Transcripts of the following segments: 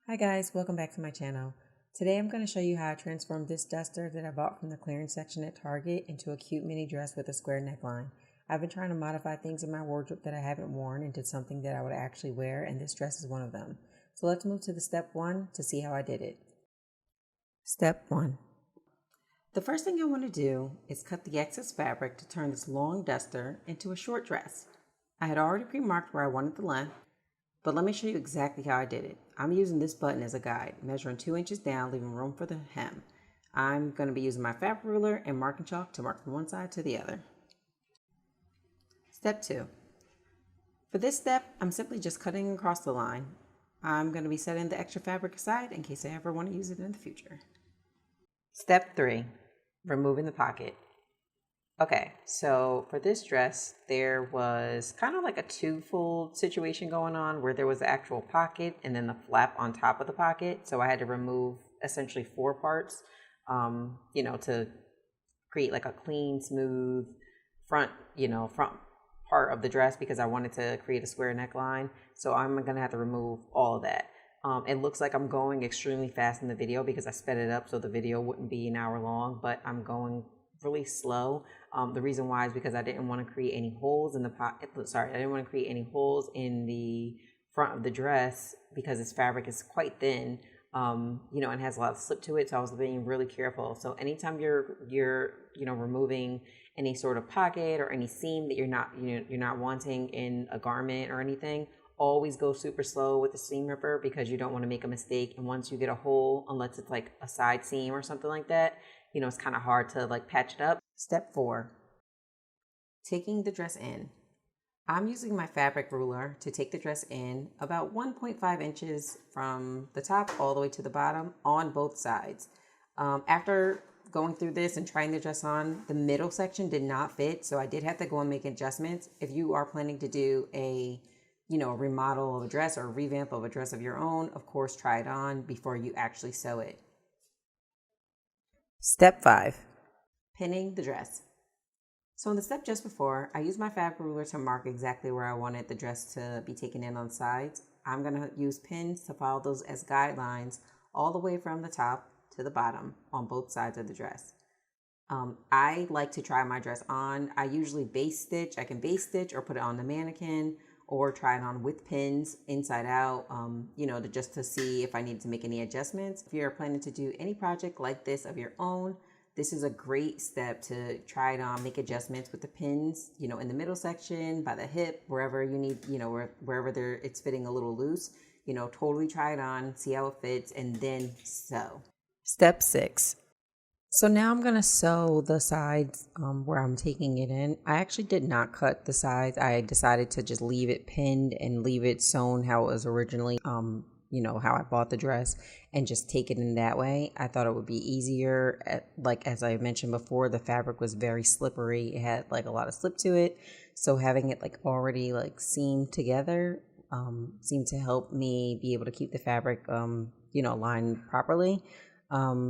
Hi guys, welcome back to my channel. Today I'm going to show you how I transformed this duster that I bought from the clearance section at Target into a cute mini dress with a square neckline. I've been trying to modify things in my wardrobe that I haven't worn into something that I would actually wear, and this dress is one of them. So let's move to the step 1 to see how I did it. Step 1. The first thing I want to do is cut the excess fabric to turn this long duster into a short dress. I had already pre-marked where I wanted the length, but let me show you exactly how I did it. I'm using this button as a guide, measuring 2 inches down, leaving room for the hem. I'm going to be using my fabric ruler and marking chalk to mark from one side to the other. Step 2. For this step, I'm simply just cutting across the line. I'm going to be setting the extra fabric aside in case I ever want to use it in the future. Step 3. Removing the pocket. Okay, so for this dress, there was kind of like a two-fold situation going on where there was the actual pocket and then the flap on top of the pocket. So I had to remove essentially 4 parts, to create like a clean, smooth front, front part of the dress because I wanted to create a square neckline. So I'm going to have to remove all of that. It looks like I'm going extremely fast in the video because I sped it up so the video wouldn't be an hour long, but I'm going really slow. The reason why is because I didn't want to create any holes in the I didn't want to create any holes in the front of the dress because this fabric is quite thin, and has a lot of slip to it. So I was being really careful. So anytime you're removing any sort of pocket or any seam that you're not wanting in a garment or anything, always go super slow with the seam ripper because you don't want to make a mistake. And once you get a hole, unless it's like a side seam or something like that, it's kind of hard to like patch it up. Step 4, taking the dress in. I'm using my fabric ruler to take the dress in about 1.5 inches from the top all the way to the bottom on both sides. After going through this and trying the dress on, the middle section did not fit, so I did have to go and make adjustments. If you are planning to do a remodel of a dress or a revamp of a dress of your own, of course, try it on before you actually sew it. Step 5, pinning the dress. So in the step just before, I used my fabric ruler to mark exactly where I wanted the dress to be taken in on the sides. I'm going to use pins to follow those as guidelines all the way from the top to the bottom on both sides of the dress. I like to try my dress on. I usually base stitch. I can base stitch or put it on the mannequin or try it on with pins inside out, just to see if I need to make any adjustments. If you're planning to do any project like this of your own, this is a great step to try it on, make adjustments with the pins, in the middle section, by the hip, wherever you need, wherever it's fitting a little loose, totally try it on, see how it fits, and then sew. Step 6. So now I'm going to sew the sides where I'm taking it in. I actually did not cut the sides. I decided to just leave it pinned and leave it sewn how it was originally, how I bought the dress, and just take it in that way. I thought it would be easier. As I mentioned before, the fabric was very slippery. It had like a lot of slip to it. So having it like already like seamed together seemed to help me be able to keep the fabric, lined properly.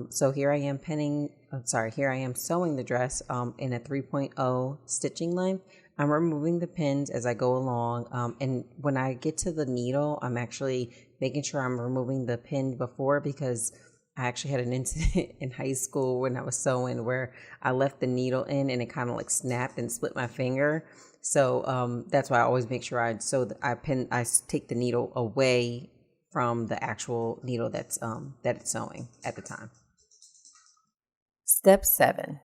So here I am here I am sewing the dress in a 3.0 stitching length. I'm removing the pins as I go along. And when I get to the needle, I'm actually making sure I'm removing the pin before, because I actually had an incident in high school when I was sewing where I left the needle in and it kind of like snapped and split my finger. So that's why I always make sure I take the needle away from the actual needle that it's sewing at the time. Step 7,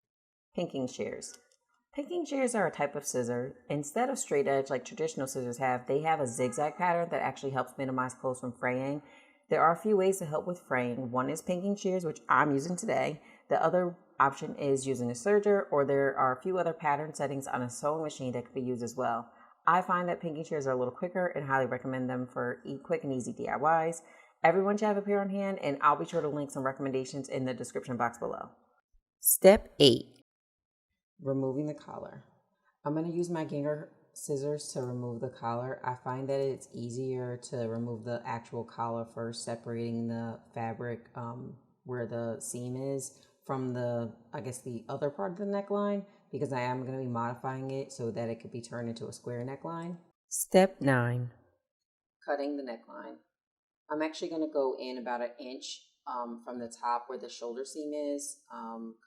pinking shears. Pinking shears are a type of scissor. Instead of straight edge like traditional scissors have, they have a zigzag pattern that actually helps minimize clothes from fraying. There are a few ways to help with fraying. One is pinking shears, which I'm using today. The other option is using a serger, or there are a few other pattern settings on a sewing machine that could be used as well. I find that pinking shears are a little quicker and highly recommend them for quick and easy DIYs. Everyone should have a pair on hand, and I'll be sure to link some recommendations in the description box below. Step 8, removing the collar. I'm going to use my Ginger scissors to remove the collar. I find that it's easier to remove the actual collar first, separating the fabric where the seam is from the other part of the neckline, because I am going to be modifying it so that it could be turned into a square neckline. Step 9, cutting the neckline. I'm actually going to go in about an inch from the top where the shoulder seam is,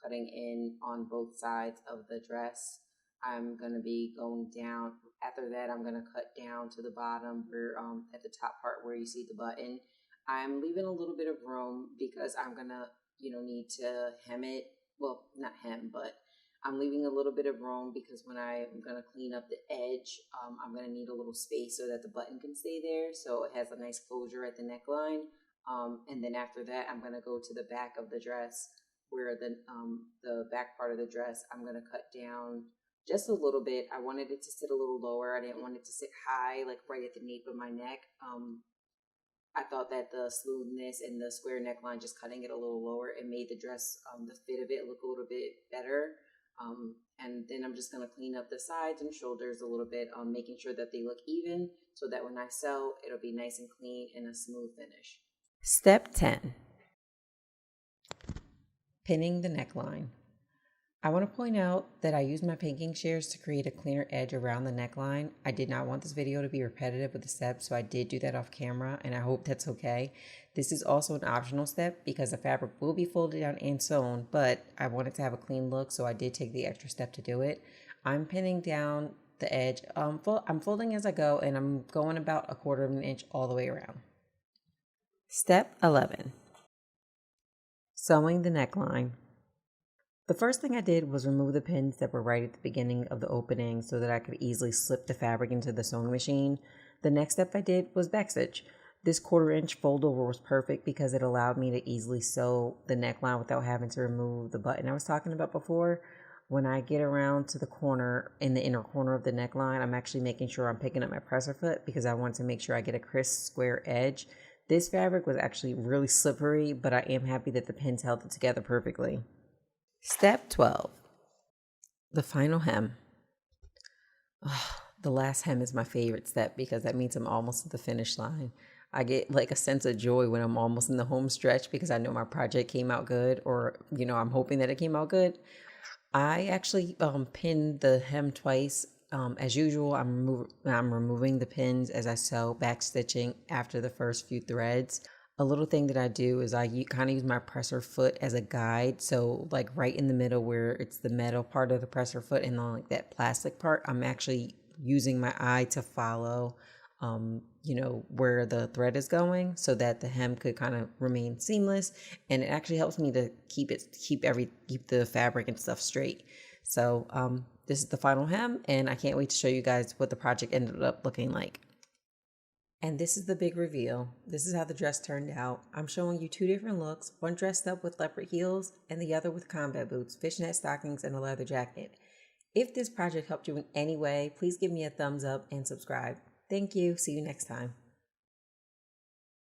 cutting in on both sides of the dress. I'm going to be going down. After that, I'm going to cut down to the bottom where at the top part where you see the button. I'm leaving a little bit of room because I'm going to, need to hem it. Well, not hem, but I'm leaving a little bit of room because when I'm going to clean up the edge, I'm going to need a little space so that the button can stay there. So it has a nice closure at the neckline. And then after that, I'm going to go to the back of the dress where the back part of the dress, I'm going to cut down just a little bit. I wanted it to sit a little lower. I didn't want it to sit high, like right at the nape of my neck. I thought that the smoothness and the square neckline, just cutting it a little lower, it made the dress, the fit of it look a little bit better. And then I'm just going to clean up the sides and shoulders a little bit, making sure that they look even so that when I sew, it'll be nice and clean and a smooth finish. Step 10. Pinning the neckline. I want to point out that I used my pinking shears to create a cleaner edge around the neckline. I did not want this video to be repetitive with the steps, so I did do that off camera, and I hope that's okay. This is also an optional step because the fabric will be folded down and sewn, but I wanted to have a clean look, so I did take the extra step to do it. I'm pinning down the edge. I'm folding as I go, and I'm going about 1/4 of an inch all the way around. Step 11. Sewing the neckline. The first thing I did was remove the pins that were right at the beginning of the opening so that I could easily slip the fabric into the sewing machine. The next step I did was backstitch. This 1/4 inch fold over was perfect because it allowed me to easily sew the neckline without having to remove the button I was talking about before. When I get around to the corner, in the inner corner of the neckline, I'm actually making sure I'm picking up my presser foot because I want to make sure I get a crisp square edge. This fabric was actually really slippery, but I am happy that the pins held it together perfectly. Step 12. The final hem. The last hem is my favorite step because that means I'm almost at the finish line. I get like a sense of joy when I'm almost in the home stretch because I know my project came out good, or, I'm hoping that it came out good. I actually pinned the hem twice. As usual, I'm removing the pins as I sew, back stitching after the first few threads. A little thing that I do is I kind of use my presser foot as a guide. So like right in the middle where it's the metal part of the presser foot and then like that plastic part, I'm actually using my eye to follow, where the thread is going so that the hem could kind of remain seamless. And it actually helps me to keep the fabric and stuff straight. So this is the final hem, and I can't wait to show you guys what the project ended up looking like. And this is the big reveal. This is how the dress turned out. I'm showing you 2 different looks, one dressed up with leopard heels and the other with combat boots, fishnet stockings, and a leather jacket. If this project helped you in any way, please give me a thumbs up and subscribe. Thank you. See you next time.